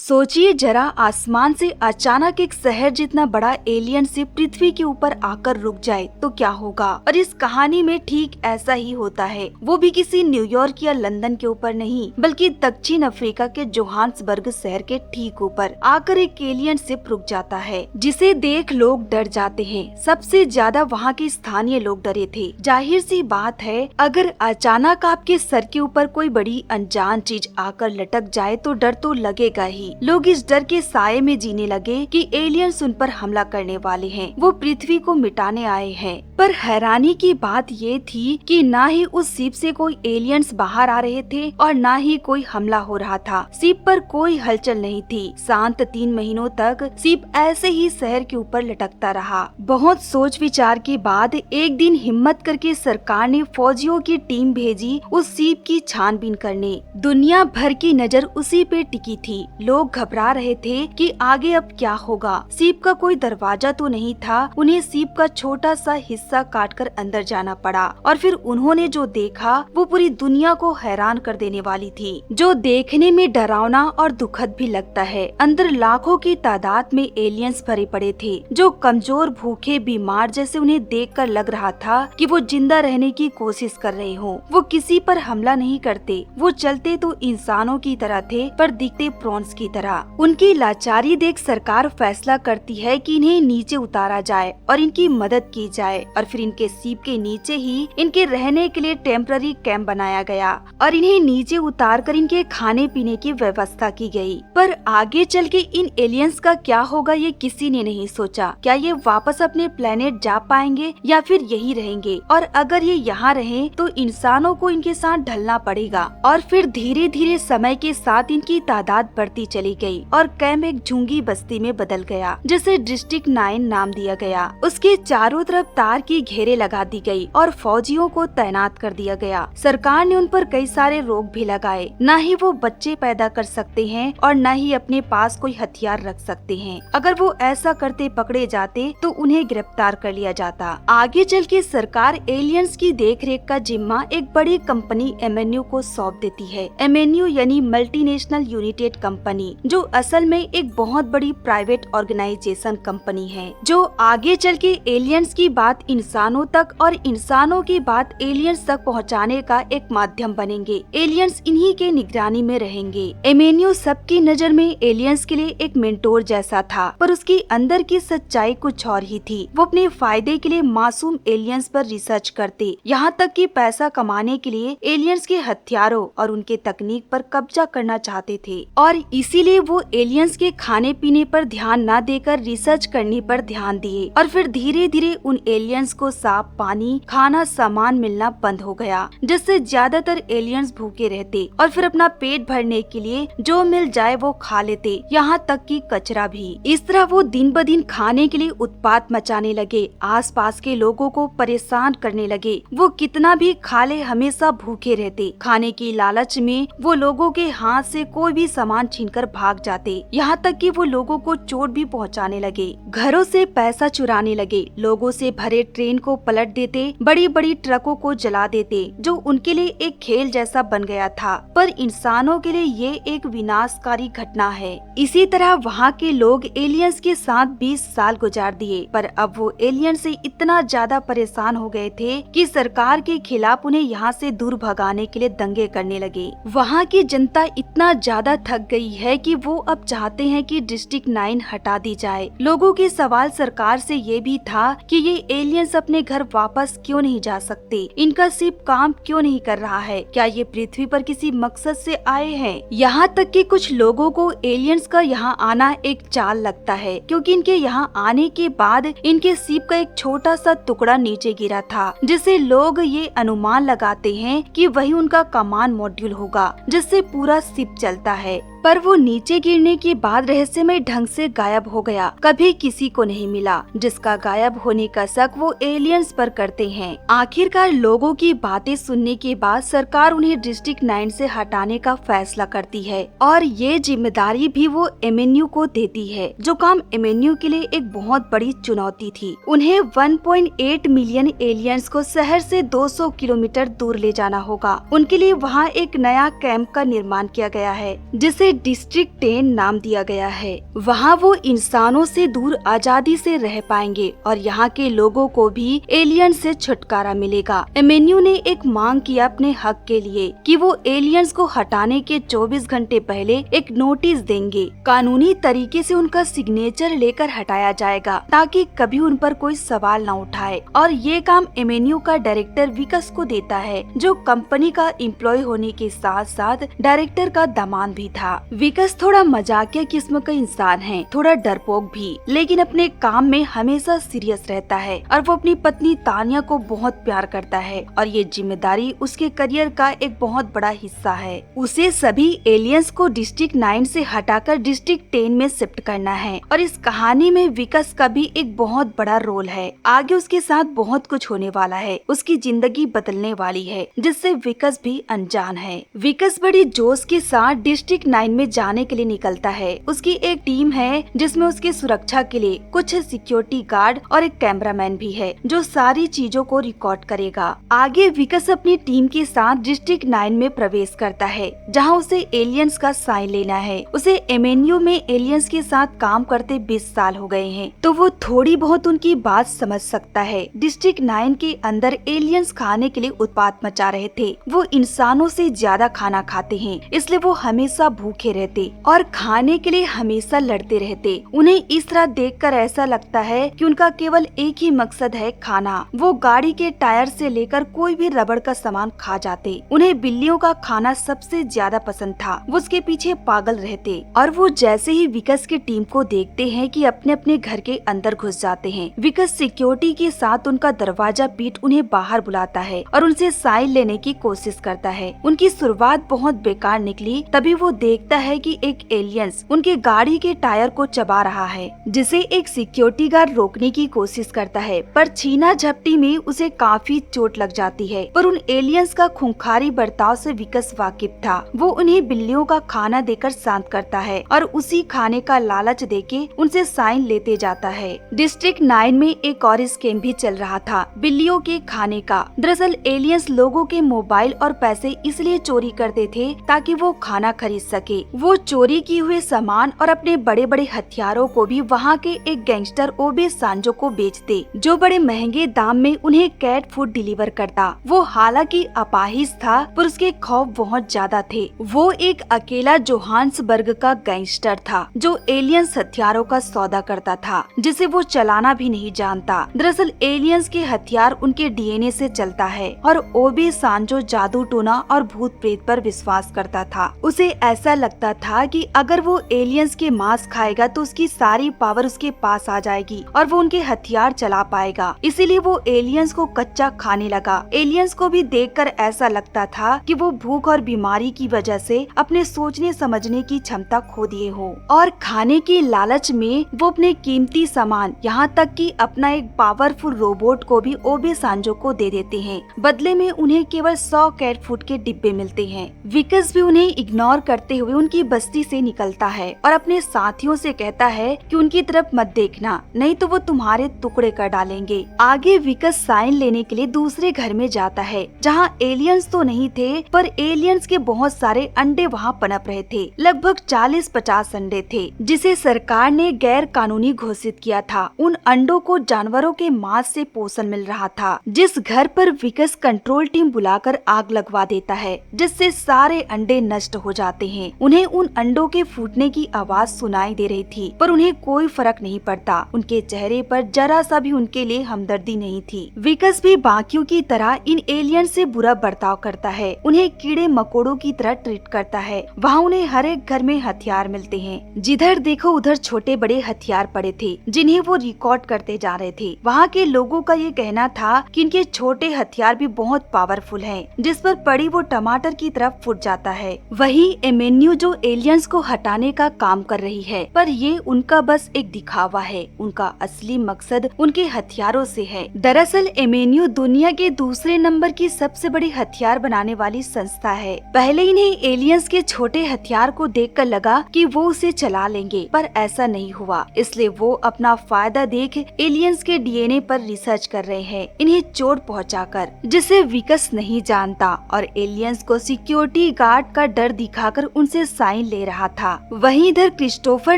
सोचिए जरा, आसमान से अचानक एक शहर जितना बड़ा एलियन शिप पृथ्वी के ऊपर आकर रुक जाए तो क्या होगा। और इस कहानी में ठीक ऐसा ही होता है, वो भी किसी न्यूयॉर्क या लंदन के ऊपर नहीं, बल्कि दक्षिण अफ्रीका के जोहान्सबर्ग शहर के ठीक ऊपर आकर एक एलियन शिप रुक जाता है, जिसे देख लोग डर जाते हैं। सबसे ज्यादा वहाँ के स्थानीय लोग डरे थे। जाहिर सी बात है, अगर अचानक आपके सर के ऊपर कोई बड़ी अनजान चीज आकर लटक जाए तो डर तो लगेगा ही। लोग इस डर के साये में जीने लगे कि एलियंस उन पर हमला करने वाले हैं, वो पृथ्वी को मिटाने आए हैं। पर हैरानी की बात ये थी कि ना ही उस शिप से कोई एलियंस बाहर आ रहे थे और ना ही कोई हमला हो रहा था। शिप पर कोई हलचल नहीं थी। शांत 3 महीनों तक शिप ऐसे ही शहर के ऊपर लटकता रहा। बहुत सोच विचार के बाद एक दिन हिम्मत करके सरकार ने फौजियों की टीम भेजी उस शिप की छानबीन करने। दुनिया भर की नजर उसी पे टिकी थी। लोग घबरा रहे थे कि आगे अब क्या होगा। शिप का कोई दरवाजा तो नहीं था। उन्हें शिप का छोटा सा हिस्सा काटकर अंदर जाना पड़ा और फिर उन्होंने जो देखा वो पूरी दुनिया को हैरान कर देने वाली थी, जो देखने में डरावना और दुखद भी लगता है। अंदर लाखों की तादाद में एलियंस भरे पड़े थे, जो कमजोर, भूखे, बीमार जैसे उन्हें देखकर लग रहा था कि वो जिंदा रहने की कोशिश कर रहे हो। वो किसी पर हमला नहीं करते। वो चलते तो इंसानों की तरह थे पर दिखते प्रॉन्स की तरह। उनकी लाचारी देख सरकार फैसला करती है कि इन्हें नीचे उतारा जाए और इनकी मदद की जाए। और फिर इनके शिप के नीचे ही इनके रहने के लिए टेम्पररी कैंप बनाया गया और इन्हें नीचे उतारकर इनके खाने पीने की व्यवस्था की गई। पर आगे चल के इन एलियंस का क्या होगा ये किसी ने नहीं सोचा। क्या ये वापस अपने प्लेनेट जा पाएंगे या फिर यही रहेंगे? और अगर ये यहाँ रहे तो इंसानों को इनके साथ ढलना पड़ेगा। और फिर धीरे धीरे समय के साथ इनकी तादाद बढ़ती चली गई और कैंप एक झुंगी बस्ती में बदल गया, जिसे डिस्ट्रिक्ट 9 नाम दिया गया। उसके चारों तरफ तार की घेरे लगा दी गई और फौजियों को तैनात कर दिया गया। सरकार ने उन पर कई सारे रोक भी लगाए। न ही वो बच्चे पैदा कर सकते हैं और न ही अपने पास कोई हथियार रख सकते हैं। अगर वो ऐसा करते पकड़े जाते तो उन्हें गिरफ्तार कर लिया जाता। आगे चल के सरकार एलियंस की देखरेख का जिम्मा एक बड़ी कंपनी MNU को सौंप देती है। MNU यानी मल्टीनेशनल यूनाइटेड कंपनी, जो असल में एक बहुत बड़ी प्राइवेट ऑर्गेनाइजेशन कंपनी है, जो आगे चल के एलियंस की बात इंसानों तक और इंसानों की बात एलियंस तक पहुंचाने का एक माध्यम बनेंगे। एलियंस इन्हीं के निगरानी में रहेंगे। MNU सबकी नजर में एलियंस के लिए एक मेंटोर जैसा था, पर उसकी अंदर की सच्चाई कुछ और ही थी। वो अपने फायदे के लिए मासूम एलियंस पर रिसर्च करते, यहाँ तक कि पैसा कमाने के लिए एलियंस के हथियारों और उनके तकनीक पर कब्जा करना चाहते थे। और इसीलिए वो एलियंस के खाने पीने पर ध्यान न देकर रिसर्च करने पर ध्यान दिए। और फिर धीरे धीरे उन एलियंस को साफ पानी, खाना, सामान मिलना बंद हो गया, जिससे ज्यादातर एलियंस भूखे रहते और फिर अपना पेट भरने के लिए जो मिल जाए वो खा लेते, यहाँ तक कि कचरा भी। इस तरह वो दिन ब दिन खाने के लिए उत्पात मचाने लगे, आसपास के लोगों को परेशान करने लगे। वो कितना भी खा ले हमेशा भूखे रहते। खाने की लालच में वो लोगों के हाथ से कोई भी सामान छीनकर भाग जाते, यहाँ तक कि वो लोगों को चोट भी पहुँचाने लगे। घरों से पैसा चुराने लगे, लोगों से भरे ट्रेन को पलट देते, बड़ी बड़ी ट्रकों को जला देते, जो उनके लिए एक खेल जैसा बन गया था, पर इंसानों के लिए ये एक विनाशकारी घटना है। इसी तरह वहाँ के लोग एलियंस के साथ 20 साल गुजार दिए, पर अब वो एलियंस से इतना ज्यादा परेशान हो गए थे कि सरकार के खिलाफ उन्हें यहाँ से दूर भगाने के लिए दंगे करने लगे। वहाँ की जनता इतना ज्यादा थक गई है कि वो अब चाहते हैं कि डिस्ट्रिक्ट 9 हटा दी जाए। लोगों के सवाल सरकार से ये भी था कि ये एलियंस अपने घर वापस क्यों नहीं जा सकते, इनका शिप काम क्यों नहीं कर रहा है, क्या ये पृथ्वी पर किसी मकसद से आए हैं। यहाँ तक कि कुछ लोगों को एलियंस का यहाँ आना एक चाल लगता है, क्योंकि इनके यहाँ आने के बाद इनके शिप का एक छोटा सा टुकड़ा नीचे गिरा था, जिससे लोग ये अनुमान लगाते हैं कि वही उनका कमांड मॉड्यूल होगा, जिससे पूरा शिप चलता है। पर वो नीचे गिरने के बाद रहस्यमय ढंग से गायब हो गया, कभी किसी को नहीं मिला। जिसका गायब होने का शक वो एलियंस पर करते हैं। आखिरकार लोगों की बातें सुनने के बाद सरकार उन्हें डिस्ट्रिक्ट 9 से हटाने का फैसला करती है और ये जिम्मेदारी भी वो MNU को देती है, जो काम MNU के लिए एक बहुत बड़ी चुनौती थी। उन्हें 1.8 मिलियन एलियंस को शहर से 200 किलोमीटर दूर ले जाना होगा। उनके लिए वहाँ एक नया कैंप का निर्माण किया गया है, जिसे डिस्ट्रिक्ट 10 नाम दिया गया है। वहाँ वो इंसानों से दूर आजादी से रह पाएंगे और यहाँ के लोगों को भी एलियन से छुटकारा मिलेगा। एमेन्यू ने एक मांग किया अपने हक के लिए कि वो एलियंस को हटाने के 24 घंटे पहले एक नोटिस देंगे। कानूनी तरीके से उनका सिग्नेचर लेकर हटाया जाएगा ताकि कभी उन पर कोई सवाल न उठाए। और ये काम एमेन्यू का डायरेक्टर विकस को देता है, जो कंपनी का एम्प्लॉय होने के साथ साथ डायरेक्टर का दामाद भी था। विकस थोड़ा मजाकिया किस्म का इंसान है, थोड़ा डरपोक भी, लेकिन अपने काम में हमेशा सीरियस रहता है और वो अपनी पत्नी तानिया को बहुत प्यार करता है और ये जिम्मेदारी उसके करियर का एक बहुत बड़ा हिस्सा है। उसे सभी एलियंस को डिस्ट्रिक्ट 9 से हटाकर डिस्ट्रिक्ट 10 में शिफ्ट करना है और इस कहानी में विकस का भी एक बहुत बड़ा रोल है। आगे उसके साथ बहुत कुछ होने वाला है, उसकी जिंदगी बदलने वाली है जिससे विकस भी अनजान है। विकस बड़ी जोश के साथ डिस्ट्रिक्ट 9 में जाने के लिए निकलता है। उसकी एक टीम है जिसमें उसकी सुरक्षा के लिए कुछ सिक्योरिटी गार्ड और एक कैमरामैन भी है जो सारी चीजों को रिकॉर्ड करेगा। आगे विकस अपनी टीम के साथ डिस्ट्रिक्ट 9 में प्रवेश करता है जहां उसे एलियंस का साइन लेना है। उसे एमेन्यू में एलियंस के साथ काम करते 20 साल हो गए हैं, तो वो थोड़ी बहुत उनकी बात समझ सकता है। डिस्ट्रिक्ट 9 के अंदर एलियंस खाने के लिए उत्पात मचा रहे थे। वो इंसानों से ज्यादा खाना खाते हैं, इसलिए वो हमेशा भूखे रहते और खाने के लिए हमेशा लड़ते रहते। उन्हें इस तरह देखकर ऐसा लगता है कि उनका केवल एक ही मकसद है खाना। वो गाड़ी के टायर से लेकर कोई भी रबड़ का सामान खा जाते। उन्हें बिल्लियों का खाना सबसे ज्यादा पसंद था। वो उसके पीछे पागल रहते और वो जैसे ही विकस की टीम को देखते हैं कि अपने अपने घर के अंदर घुस जाते हैं। विकस सिक्योरिटी के साथ उनका दरवाजा पीट उन्हें बाहर बुलाता है और उनसे साइन लेने की कोशिश करता है। उनकी शुरुआत बहुत बेकार निकली। तभी वो देखता है कि एक एलियंस उनके गाड़ी के टायर को चबा रहा है, जिसे एक सिक्योरिटी गार्ड रोकने की कोशिश करता है, पर छीना झपटी में उसे काफी चोट लग जाती है। पर उन एलियंस का खूंखारी बर्ताव से विकस वाकिफ था। वो उन्हें बिल्लियों का खाना देकर शांत करता है और उसी खाने का लालच देके उनसे साइन लेते जाता है। डिस्ट्रिक्ट 9 में एक और स्कैम भी चल रहा था, बिल्लियों के खाने का। दरअसल एलियंस लोगों के मोबाइल और पैसे इसलिए चोरी करते थे ताकि वो खाना खरीद सके। वो चोरी किए हुए सामान और अपने बड़े बड़े हथियारों को भी वहाँ के एक गैंगस्टर ओबे सांजो को बेचते, जो बड़े महंगे दाम में उन्हें कैट फूड डिलीवर करता। वो हालांकि अपाहिज था पर उसके खौफ बहुत ज्यादा थे। वो एक अकेला जोहान्सबर्ग का गैंगस्टर था जो एलियंस हथियारों का सौदा करता था, जिसे वो चलाना भी नहीं जानता। दरअसल एलियंस के हथियार उनके डीएनए से चलता है और ओबे सांजो जादू टोना और भूत प्रेत पर विश्वास करता था। उसे ऐसा लगता था कि अगर वो एलियंस के मांस खाएगा तो उसकी सारी पावर उसके पास आ जाएगी और वो उनके हथियार चला पाएगा। इसीलिए वो एलियंस को कच्चा खाने लगा। एलियंस को भी देखकर ऐसा लगता था कि वो भूख और बीमारी की वजह से अपने सोचने समझने की क्षमता खो दिए हो और खाने की लालच में वो अपने कीमती सामान, यहाँ तक कि अपना एक पावरफुल रोबोट को भी ओबे सांजो को दे देते हैं। बदले में उन्हें केवल 100 कैट फूड के डिब्बे मिलते हैं। विकस भी उन्हें इग्नोर करते हुए उनकी बस्ती से निकलता है और अपने साथियों से कहता है कि उनकी तरफ मत देखना, नहीं तो वो तुम्हारे टुकड़े कर डालेंगे। आगे विकस साइन लेने के लिए दूसरे घर में जाता है जहाँ एलियंस तो नहीं थे पर एलियंस के बहुत सारे अंडे वहाँ पनप रहे थे। लगभग 40-50 अंडे थे जिसे सरकार ने गैर कानूनी घोषित किया था। उन अंडों को जानवरों के मांस से पोषण मिल रहा था। जिस घर पर विकस कंट्रोल टीम बुलाकर आग लगवा देता है जिससे सारे अंडे नष्ट हो जाते हैं। उन्हें उन अंडों के फूटने की आवाज सुनाई दे रही थी पर उन्हें कोई फर्क नहीं पड़ता। उनके चेहरे पर जरा सा भी उनके लिए हमदर्दी नहीं थी। विकस भी बाकियों की तरह इन एलियन से बुरा बर्ताव करता है, उन्हें कीड़े मकोड़ों की तरह ट्रीट करता है। वहाँ उन्हें हर एक घर में हथियार मिलते हैं। जिधर देखो उधर छोटे बड़े हथियार पड़े थे जिन्हें वो रिकॉर्ड करते जा रहे थे। वहाँ के लोगों का ये कहना था कि इनके छोटे हथियार भी बहुत पावरफुल हैं, जिस पर पड़ी वो टमाटर की तरफ फूट जाता है। वही एमेन्यू जो एलियंस को हटाने का काम कर रही है, पर ये उनका बस एक दिखावा है। उनका असली मकसद उनके हथियारों से है। दरअसल एमेन्यू दुनिया के दूसरे नंबर की सबसे बड़ी हथियार बनाने वाली संस्था है। पहले इन्हें एलियंस के छोटे हथियार को देखकर लगा कि वो उसे चला लेंगे, पर ऐसा नहीं हुआ। इसलिए वो अपना फायदा देख एलियंस के डीएनए पर रिसर्च कर रहे हैं, इन्हें चोट पहुंचाकर, जिसे विकस नहीं जानता, और एलियंस को सिक्योरिटी गार्ड का डर दिखाकर उनसे उनसे साइन ले रहा था। वहीं इधर क्रिस्टोफर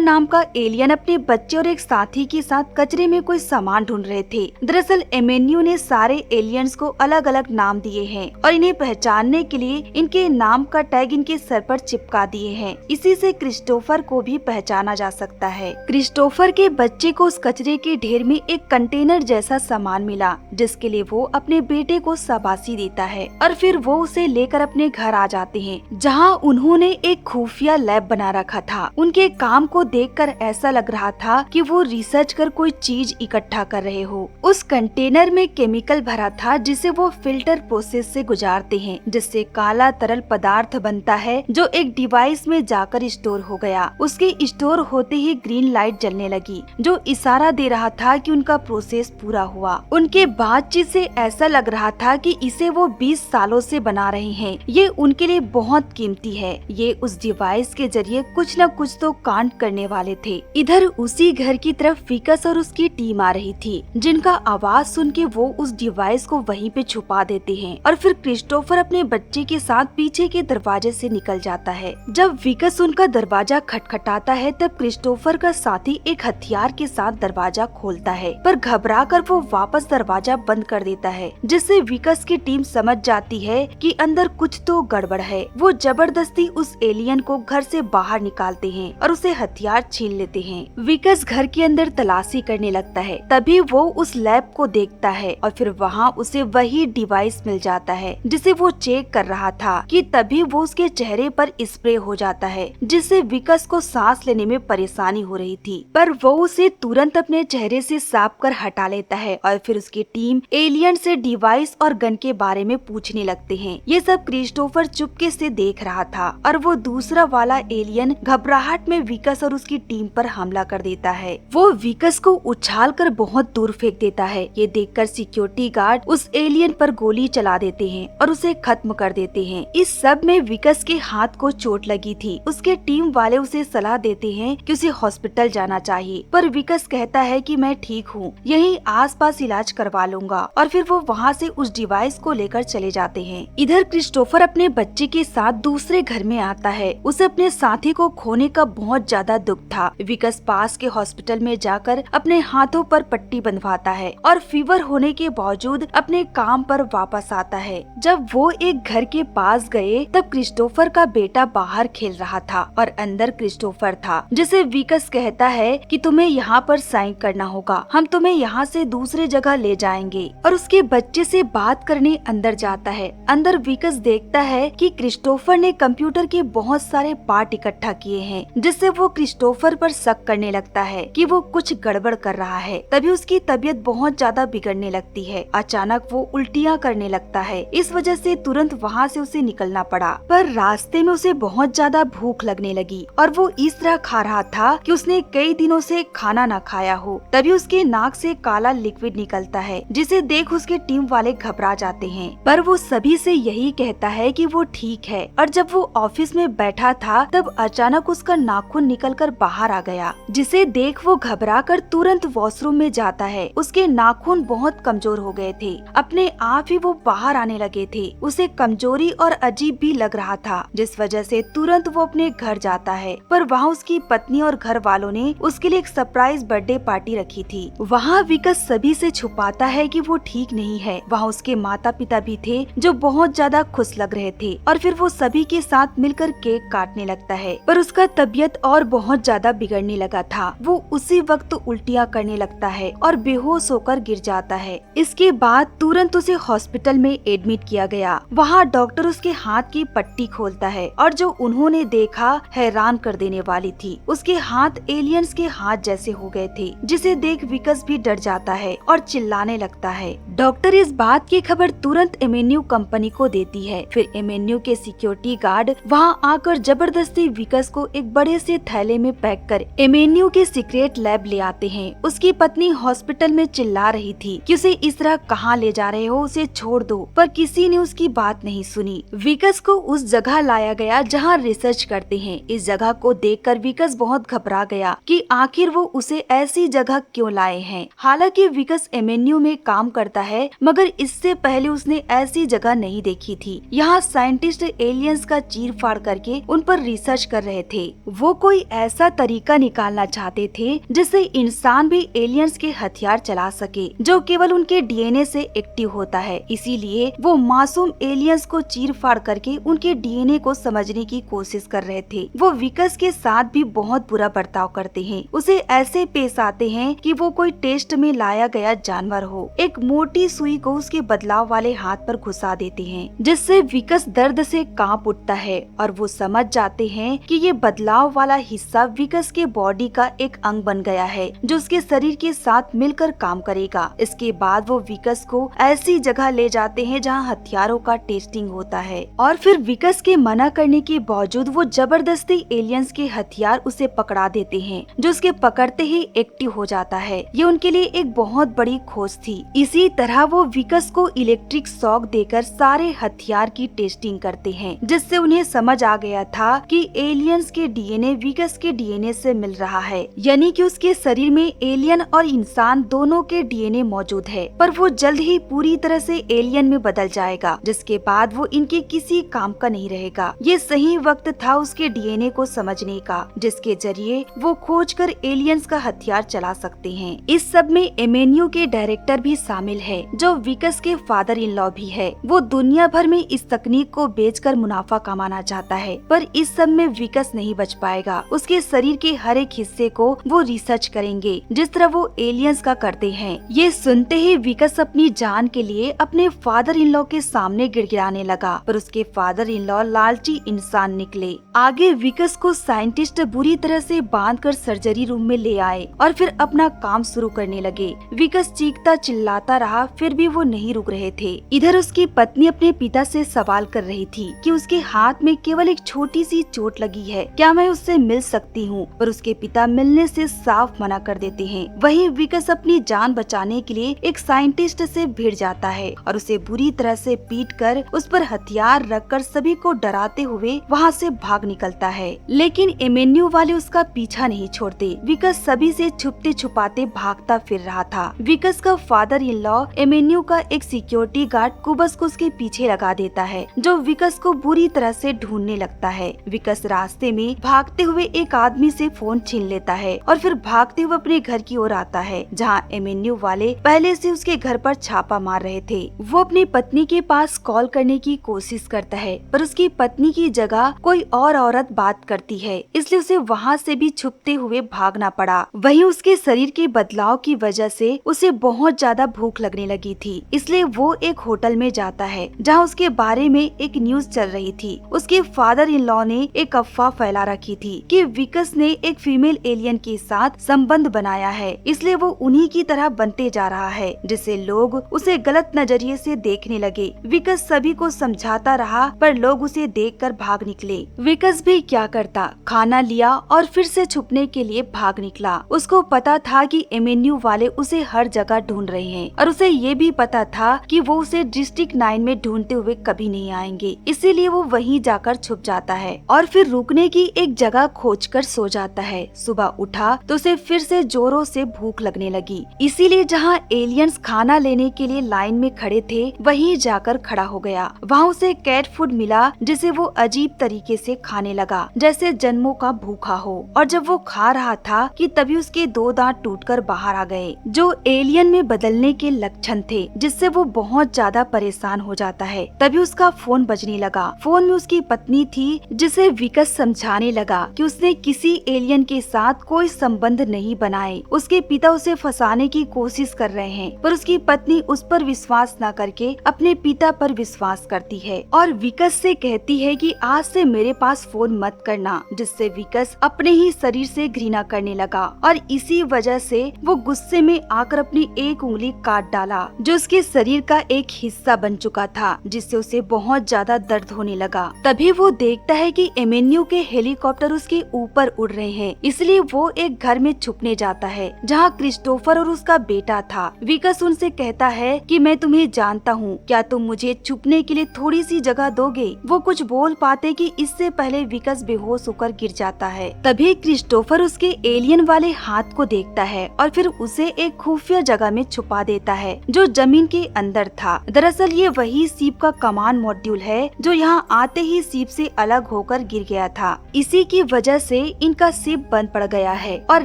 नाम का एलियन अपने बच्चे और एक साथी के साथ कचरे में कोई सामान ढूंढ रहे थे। दरअसल एमेन्यू ने सारे एलियंस को अलग अलग नाम दिए हैं और इन्हें पहचानने के लिए इनके नाम का टैग इनके सर पर चिपका दिए हैं। इसी से क्रिस्टोफर को भी पहचाना जा सकता है। क्रिस्टोफर के बच्चे को उस कचरे के ढेर में एक कंटेनर जैसा सामान मिला, जिसके लिए वो अपने बेटे को शाबाशी देता है और फिर वो उसे लेकर अपने घर आ जाते हैं, जहां उन्होंने एक खुफिया लैब बना रखा था। उनके काम को देखकर ऐसा लग रहा था कि वो रिसर्च कर कोई चीज इकट्ठा कर रहे हो। उस कंटेनर में केमिकल भरा था जिसे वो फिल्टर प्रोसेस से गुजारते हैं, जिससे काला तरल पदार्थ बनता है जो एक डिवाइस में जाकर स्टोर हो गया। उसके स्टोर होते ही ग्रीन लाइट जलने लगी, जो इशारा दे रहा था कि उनका प्रोसेस पूरा हुआ। उनके बातचीत से ऐसा लग रहा था कि इसे वो 20 सालों से बना रहे हैं। ये उनके लिए बहुत कीमती है। ये उस डिवाइस के जरिए कुछ न कुछ तो कांड करने वाले थे। इधर उसी घर की तरफ विकस और उसकी टीम आ रही थी, जिनका आवाज सुन के वो उस डिवाइस को वहीं पे छुपा देते हैं और फिर क्रिस्टोफर अपने बच्चे के साथ पीछे के दरवाजे से निकल जाता है। जब विकस उनका दरवाजा खटखटाता है तब क्रिस्टोफर का साथी एक हथियार के साथ दरवाजा खोलता है, पर घबराकर वो वापस दरवाजा बंद कर देता है, जिससे विकस की टीम समझ जाती है कि अंदर कुछ तो गड़बड़ है। वो जबरदस्ती उस एलियन को घर से बाहर निकालते हैं और उसे हथियार छीन लेते हैं। विकस घर के अंदर तलाशी करने लगता है, तभी वो उस लैब को देखता है और फिर वहाँ उसे वही डिवाइस मिल जाता है जिसे वो चेक कर रहा था कि तभी वो उसके चेहरे पर स्प्रे हो जाता है, जिससे विकस को सांस लेने में परेशानी हो रही थी, पर वो उसे तुरंत अपने चेहरे से साफ कर हटा लेता है और फिर उसकी टीम एलियन से डिवाइस और गन के बारे में पूछने लगते हैं। ये सब क्रिस्टोफर चुपके से देख रहा था और वो दूसरा वाला एलियन घबराहट में विकस और उसकी टीम पर हमला कर देता है। वो विकस को उछालकर बहुत दूर फेंक देता है। ये देखकर सिक्योरिटी गार्ड उस एलियन पर गोली चला देते हैं और उसे खत्म कर देते हैं। इस सब में विकस के हाथ को चोट लगी थी। उसके टीम वाले उसे सलाह देते हैं कि उसे हॉस्पिटल जाना चाहिए, पर विकस कहता है कि मैं ठीक हूँ, यहीं आसपास इलाज करवा लूंगा, और फिर वो वहाँ से उस डिवाइस को लेकर चले जाते हैं। इधर क्रिस्टोफर अपने बच्चे के साथ दूसरे घर में आता है। उसे अपने साथी को खोने का बहुत ज्यादा दुख था। विकस पास के हॉस्पिटल में जाकर अपने हाथों पर पट्टी बंधवाता है और फीवर होने के बावजूद अपने काम पर वापस आता है। जब वो एक घर के पास गए तब क्रिस्टोफर का बेटा बाहर खेल रहा था और अंदर क्रिस्टोफर था, जिसे विकस कहता है कि तुम्हें यहाँ पर साइन करना होगा, हम तुम्हें यहाँ से दूसरे जगह ले जाएंगे, और उसके बच्चे से बात करने अंदर जाता है। अंदर विकस देखता है कि क्रिस्टोफर ने कंप्यूटर के बहुत सारे पार्ट इकट्ठा किए हैं, जिससे वो क्रिस्टोफर पर शक करने लगता है कि वो कुछ गड़बड़ कर रहा है। तभी उसकी तबीयत बहुत ज्यादा बिगड़ने लगती है। अचानक वो उल्टियाँ करने लगता है। इस वजह से तुरंत वहाँ से उसे निकलना पड़ा, पर रास्ते में उसे बहुत ज्यादा भूख लगने लगी और वो इस तरह खा रहा था कि उसने कई दिनों से खाना न खाया हो। तभी उसके नाक से काला लिक्विड निकलता है, जिसे देख उसके टीम वाले घबरा जाते हैं, पर वो सभी से यही कहता है कि वो ठीक है। और जब वो ऑफिस में बैठा था तब अचानक उसका नाखून निकलकर बाहर आ गया, जिसे देख वो घबराकर तुरंत वॉशरूम में जाता है। उसके नाखून बहुत कमजोर हो गए थे, अपने आप ही वो बाहर आने लगे थे। उसे कमजोरी और अजीब भी लग रहा था, जिस वजह से तुरंत वो अपने घर जाता है, पर वहाँ उसकी पत्नी और घर वालों ने उसके लिए एक सरप्राइज बर्थडे पार्टी रखी थी। वहाँ विकस सभी से छुपाता है कि वो ठीक नहीं है। वहाँ उसके माता पिता भी थे जो बहुत ज्यादा खुश लग रहे थे, और फिर वो सभी के साथ मिलकर केक काटने लगता है, पर उसका तबीयत और बहुत ज्यादा बिगड़ने लगा था। वो उसी वक्त उल्टियाँ करने लगता है और बेहोश होकर गिर जाता है। इसके बाद तुरंत उसे हॉस्पिटल में एडमिट किया गया। वहाँ डॉक्टर उसके हाथ की पट्टी खोलता है और जो उन्होंने देखा हैरान कर देने वाली थी। उसके हाथ एलियंस के हाथ जैसे हो गए थे, जिसे देख विकस भी डर जाता है और चिल्लाने लगता है। डॉक्टर इस बात की खबर तुरंत एमेन्यू कंपनी को देती है। फिर एमेन्यू के सिक्योरिटी गार्ड वहाँ आकर जबरदस्ती विकस को एक बड़े से थैले में पैक कर एमेन्यू के सीक्रेट लैब ले आते हैं। उसकी पत्नी हॉस्पिटल में चिल्ला रही थी कि उसे इस तरह कहाँ ले जा रहे हो, उसे छोड़ दो, पर किसी ने उसकी बात नहीं सुनी। विकस को उस जगह लाया गया जहाँ रिसर्च करते हैं। इस जगह को देखकर विकस बहुत घबरा गया कि आखिर वो उसे ऐसी जगह क्यों लाए हैं। हालांकि विकस एमेन्यू में काम करता है, मगर इससे पहले उसने ऐसी जगह नहीं देखी थी। यहाँ साइंटिस्ट एलियंस का चीर फाड़ करके लिए उन पर रिसर्च कर रहे थे। वो कोई ऐसा तरीका निकालना चाहते थे जिससे इंसान भी एलियंस के हथियार चला सके, जो केवल उनके डीएनए से एक्टिव होता है। इसीलिए वो मासूम एलियंस को चीर फाड़ करके उनके डीएनए को समझने की कोशिश कर रहे थे। वो विकस के साथ भी बहुत बुरा बर्ताव करते हैं, उसे ऐसे पेश आते हैं कि वो कोई टेस्ट में लाया गया जानवर हो। एक मोटी सुई को उसके बदलाव वाले हाथ पर घुसा देते हैं, जिससे विकस दर्द से कांप उठता है और वो समझ जाते हैं कि ये बदलाव वाला हिस्सा विकस के बॉडी का एक अंग बन गया है, जो उसके शरीर के साथ मिलकर काम करेगा। इसके बाद वो विकस को ऐसी जगह ले जाते हैं जहाँ हथियारों का टेस्टिंग होता है, और फिर विकस के मना करने के बावजूद वो जबरदस्ती एलियंस के हथियार उसे पकड़ा देते हैं, जो उसके पकड़ते ही एक्टिव हो जाता है। ये उनके लिए एक बहुत बड़ी खोज थी। इसी तरह वो विकस को इलेक्ट्रिक शॉक देकर सारे हथियार की टेस्टिंग करते हैं, जिससे उन्हें समझ आ गया था कि एलियंस के डीएनए विकस के डीएनए से मिल रहा है, यानी कि उसके शरीर में एलियन और इंसान दोनों के डीएनए मौजूद है। पर वो जल्द ही पूरी तरह से एलियन में बदल जाएगा, जिसके बाद वो इनके किसी काम का नहीं रहेगा। ये सही वक्त था उसके डीएनए को समझने का, जिसके जरिए वो खोजकर एलियंस का हथियार चला सकते हैं। इस सब में एमेन्यू के डायरेक्टर भी शामिल है, जो विकस के फादर इन लॉ भी है। वो दुनिया भर में इस तकनीक को बेचकर मुनाफा कमाना चाहता है, पर इस सब में विकस नहीं बच पाएगा। उसके शरीर के हर एक हिस्से को वो रिसर्च करेंगे, जिस तरह वो एलियंस का करते हैं। ये सुनते ही विकस अपनी जान के लिए अपने फादर इन लॉ के सामने गिड़गिड़ाने लगा, पर उसके फादर इन लॉ लालची इंसान निकले। आगे विकस को साइंटिस्ट बुरी तरह से बांधकर सर्जरी रूम में ले आए और फिर अपना काम शुरू करने लगे। विकस चीखता चिल्लाता रहा, फिर भी वो नहीं रुक रहे थे। इधर उसकी पत्नी अपने पिता से सवाल कर रही थी कि उसके हाथ में केवल एक छोटी सी चोट लगी है, क्या मैं उससे मिल सकती हूँ? पर उसके पिता मिलने से साफ मना कर देते हैं। वहीं विकस अपनी जान बचाने के लिए एक साइंटिस्ट से भिड़ जाता है और उसे बुरी तरह से पीटकर उस पर हथियार रखकर सभी को डराते हुए वहाँ से भाग निकलता है। लेकिन एमेन्यू वाले उसका पीछा नहीं छोड़ते। विकस सभी से छुपते छुपाते भागता फिर रहा था। विकस का फादर इन लॉ एमेन्यू का एक सिक्योरिटी गार्ड कुबस को उसके पीछे लगा देता है, जो विकस को बुरी तरह से ढूंढने लगता है। विकस रास्ते में भागते हुए एक आदमी से फोन छीन लेता है और फिर भागते हुए अपने घर की ओर आता है, जहाँ एमेन्यू वाले पहले से उसके घर पर छापा मार रहे थे। वो अपनी पत्नी के पास कॉल करने की कोशिश करता है, पर उसकी पत्नी की जगह कोई और औरत बात करती है, इसलिए उसे वहाँ से भी छुपते हुए भागना पड़ा। वहीं उसके शरीर के बदलाव की वजह से उसे बहुत ज्यादा भूख लगने लगी थी, इसलिए वो एक होटल में जाता है, जहाँ उसके बारे में एक न्यूज चल रही थी। उसके फादर इन लॉ ने एक अफवाह फैला रखी थी कि विकस ने एक फीमेल एलियन के साथ संबंध बनाया है, इसलिए वो उन्हीं की तरह बनते जा रहा है, जिससे लोग उसे गलत नजरिए से देखने लगे। विकस सभी को समझाता रहा, पर लोग उसे देखकर भाग निकले। विकस भी क्या करता, खाना लिया और फिर से छुपने के लिए भाग निकला। उसको पता था कि एमेन्यू वाले उसे हर जगह ढूंढ रहे हैं, और उसे ये भी पता था कि वो उसे डिस्ट्रिक्ट 9 में ढूंढते हुए कभी नहीं आएंगे, इसीलिए वो वहीं जाकर छुप जाता है और फिर रुकने की एक जगह खोजकर सो जाता है। सुबह उठा तो उसे फिर से जोरों से भूख लगने लगी, इसीलिए जहाँ एलियंस खाना लेने के लिए लाइन में खड़े थे वहीं जाकर खड़ा हो गया। वहाँ उसे कैट फूड मिला, जिसे वो अजीब तरीके से खाने लगा, जैसे जन्मों का भूखा हो। और जब वो खा रहा था कि तभी उसके 2 दांत टूटकर बाहर आ गए, जो एलियन में बदलने के लक्षण थे, जिससे वो बहुत ज्यादा परेशान हो जाता है। तभी उसका फोन बजने लगा। फोन में उसकी पत्नी थी, जिसे विकस समझाने लगा कि उसने किसी एलियन के साथ कोई संबंध नहीं बनाए। उसके पिता उसे फंसाने की कोशिश कर रहे हैं, पर उसकी पत्नी उस पर विश्वास न करके अपने पिता पर विश्वास करती है और विकस से कहती है कि आज से मेरे पास फोन मत करना, जिससे विकस अपने ही शरीर से घृणा करने लगा और इसी वजह से वो गुस्से में आकर अपनी एक उंगली काट डाला, जो उसके शरीर का एक हिस्सा बन चुका था, जिससे उसे बहुत ज्यादा दर्द होने लगा। तभी वो देखता है कि एमेन्यू के हेलीकॉप्टर उसके ऊपर उड़ रहे हैं, इसलिए वो एक घर में छुपने जाता है, जहाँ क्रिस्टोफर और उसका बेटा था। विकस उनसे कहता है कि मैं तुम्हें जानता हूँ, क्या तुम मुझे छुपने के लिए थोड़ी सी जगह दोगे? वो कुछ बोल पाते कि इससे पहले विकस बेहोश होकर गिर जाता है। तभी क्रिस्टोफर उसके एलियन वाले हाथ को देखता है और फिर उसे एक खुफिया जगह में छुपा देता है, जो जमीन के अंदर था। दरअसल ये वही शिप का कमांड मॉड्यूल है, जो यहाँ आते ही शिप से अलग होकर गिर गया था। इसी की वजह से इनका शिप बंद पड़ गया है और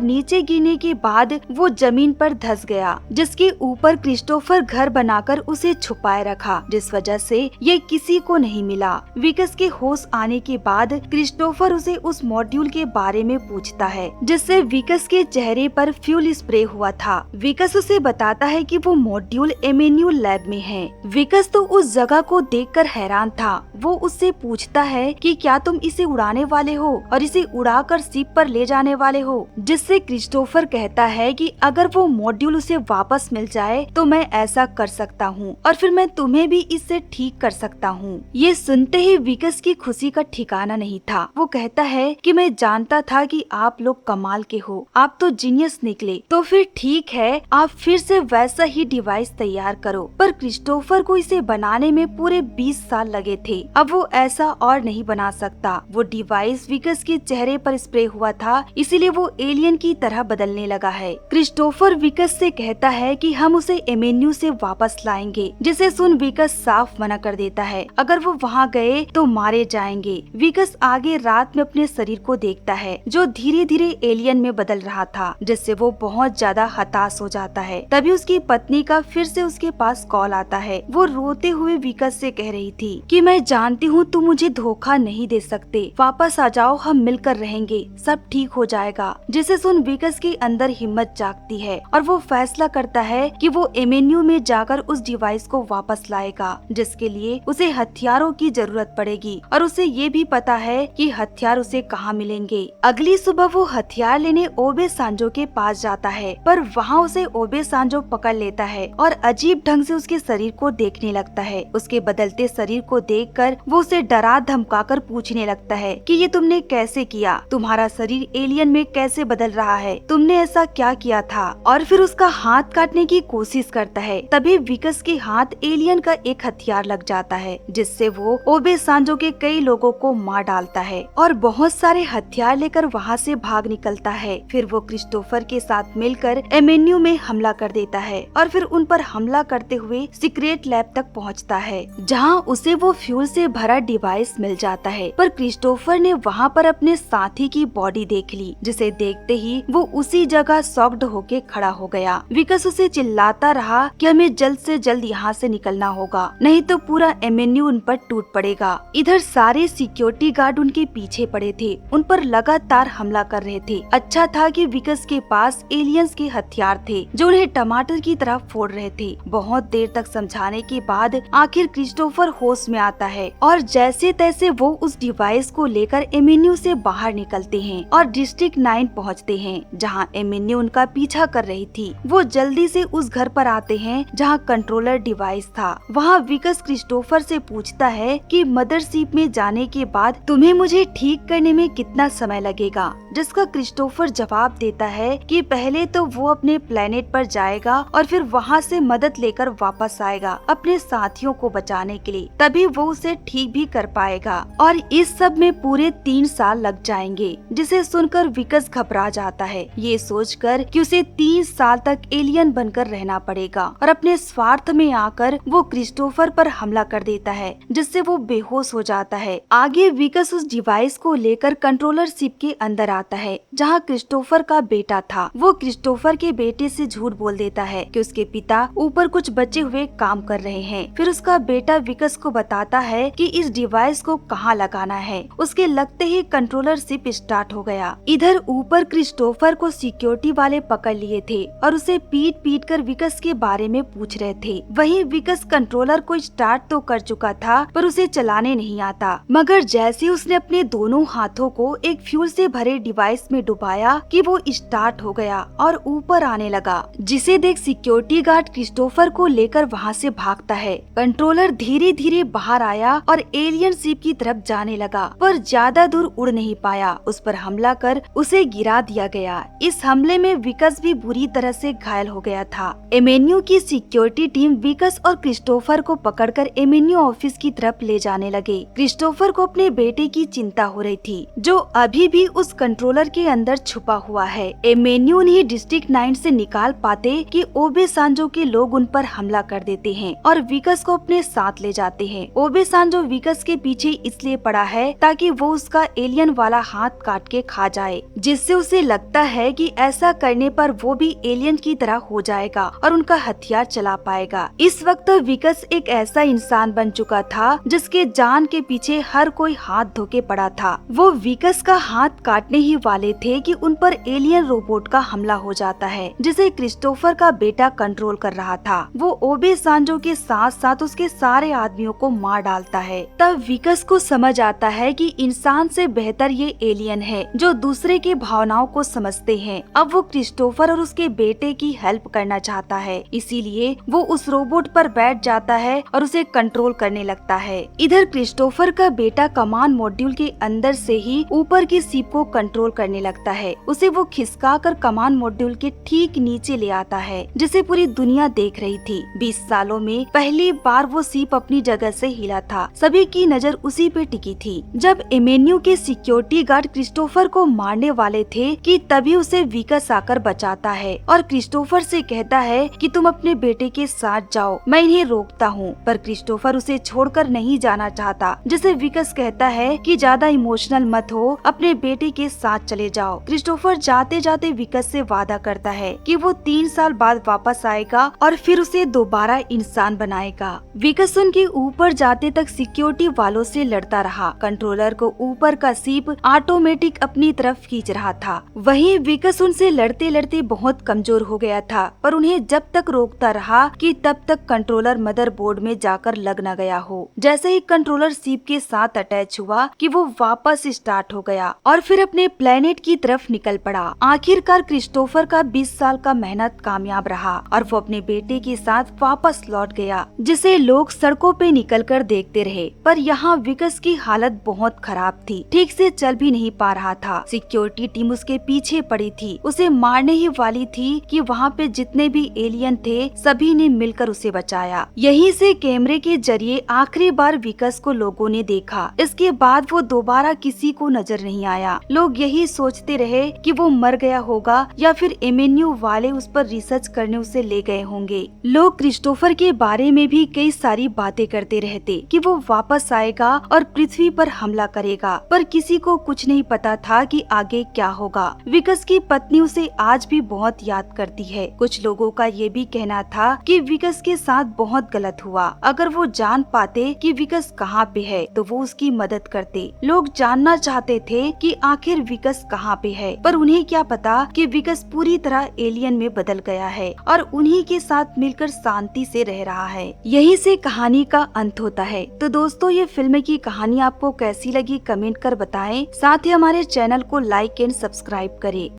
नीचे गिरने के बाद वो जमीन पर धंस गया, जिसके ऊपर क्रिस्टोफर घर बनाकर उसे छुपाए रखा, जिस वजह से ये किसी को नहीं मिला। विकस के होश आने के बाद क्रिस्टोफर उसे उस मॉड्यूल के बारे में पूछता है, जिससे विकस के चेहरे पर फ्यूल स्प्रे हुआ था। विकस उसे बताता है कि वो मॉड्यूल एमेन्यूल लैब में है। विकस तो उस जगह को देखकर हैरान था। वो उससे पूछता है कि क्या तुम इसे उड़ाने वाले हो और इसे उड़ाकर शिप पर ले जाने वाले हो, जिससे क्रिस्टोफर कहता है कि अगर वो मॉड्यूल उसे वापस मिल जाए तो मैं ऐसा कर सकता हूँ और फिर मैं तुम्हें भी इससे ठीक कर सकता हूँ। ये सुनते ही विकस की खुशी का ठिकाना नहीं था। वो कहता है कि मैं जानता था कि आप लोग कमाल के हो, आप तो जीनियस निकले, तो फिर ठीक है, आप फिर से वैसा ही डिवाइस तैयार करो। पर क्रिस्टोफर को इसे बनाने में पूरे 20 साल लगे थे। अब वो ऐसा और नहीं बना सकता। वो डिवाइस विकस के चेहरे पर स्प्रे हुआ था, इसीलिए वो एलियन की तरह बदलने लगा है। क्रिस्टोफर विकस से कहता है कि हम उसे एमेन्यू से वापस लाएंगे, जिसे सुन विकस साफ मना कर देता है। अगर वो वहाँ गए तो मारे जाएंगे। विकस आगे रात में अपने शरीर को देखता है, जो धीरे धीरे एलियन में बदल रहा था, जिससे वो बहुत ज्यादा हताश हो जाता है। तभी उसकी पत्नी का फिर से उसके पास कॉल आता है। वो रोते हुए विकस से कह रही थी कि मैं जानती हूँ तुम मुझे धोखा नहीं दे सकते, वापस आ जाओ, हम मिलकर रहेंगे, सब ठीक हो जाएगा। जिसे सुन विकस के अंदर हिम्मत जागती है और वो फैसला करता है कि वो एमेन्यू में जाकर उस डिवाइस को वापस लाएगा, जिसके लिए उसे हथियारों की जरूरत पड़ेगी और उसे ये भी पता है कि हथियार उसे कहाँ मिलेंगे। अगली सुबह वो हथियार लेने ओबे सांजो के पास जाता है, पर वहाँ उसे ओबे सांजो पकड़ लेता है और अजीब ढंग से उसके शरीर को देखने लगता है। उसके बदलते शरीर को देखकर वो उसे डरा धमकाकर पूछने लगता है कि ये तुमने कैसे किया, तुम्हारा शरीर एलियन में कैसे बदल रहा है, तुमने ऐसा क्या किया था। और फिर उसका हाथ काटने की कोशिश करता है। तभी विकस के हाथ एलियन का एक हथियार लग जाता है, जिससे वो ओबे सांजो के कई लोगों को मार डालता है और बहुत सारे हथियार लेकर वहाँ से भाग निकलता है। फिर वो क्रिस्टोफर के साथ मिलकर एमेन्यू में हमला कर देता है और फिर उन पर हमला करते हुए सीक्रेट लैब तक पहुंचता है, जहां उसे वो फ्यूल से भरा डिवाइस मिल जाता है। पर क्रिस्टोफर ने वहां पर अपने साथी की बॉडी देख ली, जिसे देखते ही वो उसी जगह शॉक्ड होके खड़ा हो गया। विकस उसे चिल्लाता रहा कि हमें जल्द से जल्द यहाँ से निकलना होगा, नहीं तो पूरा एमेन्यू उन पर टूट पड़ेगा। इधर सारे सिक्योरिटी गार्ड उनके पीछे पड़े थे, उन पर लगातार हमला कर रहे थे। अच्छा था कि विकस के पास एलियंस के हथियार थे, जो उन्हें टमाटर की तरह फोड़ रहे थे। बहुत देर तक समझाने के बाद आखिर क्रिस्टोफर होश में आता है और जैसे तैसे वो उस डिवाइस को लेकर एमेन्यू से बाहर निकलते हैं और डिस्ट्रिक्ट 9 पहुंचते हैं, जहां एमेन्यू उनका पीछा कर रही थी। वो जल्दी से उस घर पर आते हैं जहां कंट्रोलर डिवाइस था। वहां विकस क्रिस्टोफर से पूछता है कि मदरशिप में जाने के बाद तुम्हें मुझे ठीक करने में कितना समय लगेगा, जिसका क्रिस्टोफर जवाब देता है कि पहले तो वो अपने प्लेनेट पर जाएगा और फिर वहाँ से मदद लेकर वापस आएगा अपने साथियों को बचाने के लिए, तभी वो उसे ठीक भी कर पाएगा। और इस सब में पूरे 3 साल लग जाएंगे, जिसे सुनकर विकस घबरा जाता है, ये सोचकर कि उसे 3 साल तक एलियन बनकर रहना पड़ेगा। और अपने स्वार्थ में आकर वो क्रिस्टोफर पर हमला कर देता है, जिससे वो बेहोश हो जाता है। आगे विकस उस डिवाइस को लेकर कंट्रोलर शिप के अंदर आता है, जहाँ क्रिस्टोफर का बेटा था। वो क्रिस्टोफर के बेटे से झूठ बोल देता है कि उसके पिता ऊपर कुछ बचे हुए काम कर रहे हैं। फिर उसका बेटा विकस को बताता है कि इस डिवाइस को कहाँ लगाना है। उसके लगते ही कंट्रोलर शिप स्टार्ट हो गया। इधर ऊपर क्रिस्टोफर को सिक्योरिटी वाले पकड़ लिए थे और उसे पीट पीट कर विकस के बारे में पूछ रहे थे। वहीं विकस कंट्रोलर को स्टार्ट तो कर चुका था, पर उसे चलाने नहीं आता। मगर जैसे उसने अपने दोनों हाथों को एक फ्यूल से भरे डिवाइस में डुबाया कि वो स्टार्ट हो गया और ऊपर आने लगा, जिसे देख सिक्योरिटी गार्ड क्रिस्टोफर को लेकर वहाँ से भागता है। कंट्रोलर धीरे धीरे बाहर आया और एलियन शिप की तरफ जाने लगा, पर ज्यादा दूर उड़ नहीं पाया। उस पर हमला कर उसे गिरा दिया गया। इस हमले में विकस भी बुरी तरह से घायल हो गया था। एमेन्यू की सिक्योरिटी टीम विकस और क्रिस्टोफर को पकड़कर एमेन्यू ऑफिस की तरफ ले जाने लगे। क्रिस्टोफर को अपने बेटे की चिंता हो रही थी, जो अभी भी उस कंट्रोलर के अंदर छुपा हुआ है। एमेन्यू उन्हें डिस्ट्रिक्ट 9 से निकाल पाते कि ओबे सांजो के लोग उन पर हमला कर देते हैं और विकस को अपने साथ ले जाते हैं। ओबे सांजो विकस के पीछे इसलिए पड़ा है ताकि वो उसका एलियन वाला हाथ काट के खा जाए, जिससे उसे लगता है कि ऐसा करने पर वो भी एलियन की तरह हो जाएगा और उनका हथियार चला पाएगा। इस वक्त विकस एक ऐसा इंसान बन चुका था जिसके जान के पीछे हर कोई हाथ धोके पड़ा था। वो विकस का हाथ काटने ही वाले थे कि उन पर एलियन रोबोट का हमला हो जाता है, जिसे क्रिस्टोफर का बेटा कंट्रोल कर रहा था। वो ओबे सांजो के साथ साथ उसके सारे आदमियों को मार डालता है। तब विकस को समझ आता है कि इंसान से बेहतर ये एलियन है जो दूसरे की भावनाओं को समझते हैं। अब वो क्रिस्टोफर और उसके बेटे की हेल्प करना चाहता है, इसीलिए वो उस रोबोट पर बैठ जाता है और उसे कंट्रोल करने लगता है। इधर क्रिस्टोफर का बेटा कमांड मॉड्यूल के अंदर से ही ऊपर की शिप को कंट्रोल करने लगता है। उसे वो खिसका कर कमांड मॉड्यूल के ठीक नीचे ले आता है, जिसे पूरी दुनिया देख रही थी। 20 सालों में पहली बार वो शिप अपनी जगह से हिला था। सभी की नजर उसी पे टिकी थी। जब एमेन्यू के सिक्योरिटी गार्ड क्रिस्टोफर को मारने वाले थे कि तभी उसे विकस आकर बचाता है और क्रिस्टोफर से कहता है कि तुम अपने बेटे के साथ जाओ, मैं इन्हें रोकता हूँ। पर क्रिस्टोफर उसे छोड़कर नहीं जाना चाहता, जिसे विकस कहता है कि ज्यादा इमोशनल मत हो, अपने बेटे के साथ चले जाओ। क्रिस्टोफर जाते जाते विकस से वादा करता है कि वो 3 साल बाद वापस आएगा और फिर उसे दोबारा इंसान बनाएगा। विकस उनके ऊपर जाते तक सिक्योरिटी वालों से लड़ता रहा। कंट्रोलर को ऊपर का शिप ऑटोमेटिक अपनी तरफ खींच रहा था। वहीं विकस उनसे लड़ते लड़ते बहुत कमजोर हो गया था, पर उन्हें जब तक रोकता रहा कि तब तक कंट्रोलर मदरबोर्ड में जाकर लग न गया हो। जैसे ही कंट्रोलर शिप के साथ अटैच हुआ कि वो वापस स्टार्ट हो गया और फिर अपने प्लेनेट की तरफ निकल पड़ा। आखिरकार क्रिस्टोफर का 20 साल का मेहनत कामयाब रहा और वो अपने बेटे के साथ वापस लौट गया, जिसे लोग सड़कों पे निकलकर देखते रहे। पर यहाँ विकस की हालत बहुत खराब थी, ठीक से चल भी नहीं पा रहा था। सिक्योरिटी टीम उसके पीछे पड़ी थी, उसे मारने ही वाली थी कि वहाँ पे जितने भी एलियन थे सभी ने मिलकर उसे बचाया। यहीं से कैमरे के जरिए आखिरी बार विकस को लोगों ने देखा। इसके बाद वो दोबारा किसी को नजर नहीं आया। लोग यही सोचते रहे कि वो मर गया होगा या फिर एमेन्यू वाले उस पर रिसर्च करने उसे ले गए होंगे। लोग क्रिस्टोफर के बारे में भी कई सारी बातें करते रहते कि वो वापस आएगा और पृथ्वी पर हमला करेगा, पर किसी को कुछ नहीं पता था कि आगे क्या होगा। विकस की पत्नी उसे आज भी बहुत याद करती है। कुछ लोगों का ये भी कहना था कि विकस के साथ बहुत गलत हुआ। अगर वो जान पाते कि विकस कहाँ पे है तो वो उसकी मदद करते। लोग जानना चाहते थे कि आखिर विकस कहाँ पे है, पर उन्हें क्या पता कि विकस पूरी तरह एलियन में बदल गया है और उन्हीं के साथ मिलकर शांति से रह रहा है। यहीं से कहानी का अंत होता है। तो दोस्तों, ये फिल्म की कहानी आपको कैसी लगी कमेंट कर बताएं। साथ ही हमारे चैनल को लाइक एंड सब्सक्राइब करें।